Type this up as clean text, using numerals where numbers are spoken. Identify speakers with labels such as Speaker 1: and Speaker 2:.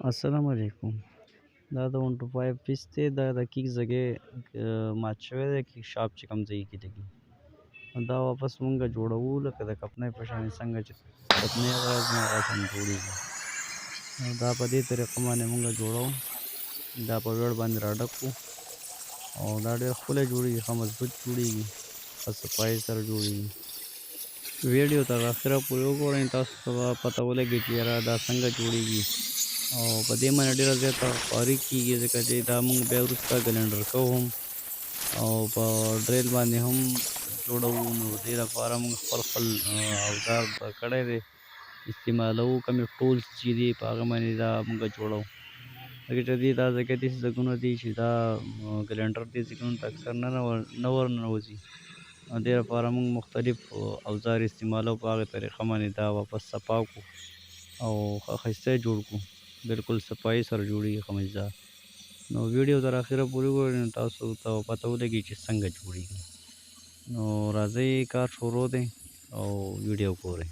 Speaker 1: السلام علیکم. دا د 125 پیس دی، دا د کیک ځای مات شوی دی، کیک شاپ چې کوم ځای کې لګي. دا واپس مونږ جوړوو لکه د کپنۍ په شان څنګه چې کپنۍ غواړو هغه شان جوړېږي. دا په دې طریقه باندې مونږ جوړوو. دا په ویړ باندې راډک کړو او دا ډېر ښکلی جوړېږي، ښه مضبوط جوړېږي، ښه صفایي سره جوړېږي. ویډیو تر اخره پورې وګورئ، تاسو ته به پته ولګي چې یاره دا څنګه جوړېږي. او په دې باندې ډېره زیاته خواري کېږي، ځکه چې دا موږ بیا وروسته ګلنډر کوو هم او په ډریل باندې هم جوړوو. نو دې لپاره موږ خپل اوزار کړی دی، استعمالوو. کومې ټولز چې دي په هغه باندې دا موږ جوړوو، ځکه چې دا ځایګه داسې ځایونه دي چې دا ګلنډر دې ځایونو ته اکثر نه ورننوځي. دې لپاره موږ مختلف اوزار استعمالوو، په هغې طریقه باندې دا واپس صفا کړو او ښه ښایسته یې جوړ کړو، بالکل صفایي سره جوړېږي، ښه مزدار. نو ویډیو تر اخره پورې وګورئ، نو تاسو ته پته ولګي چې څنګه جوړېږي. نو راځئ، کار شروع دی او ویډیو ګورئ.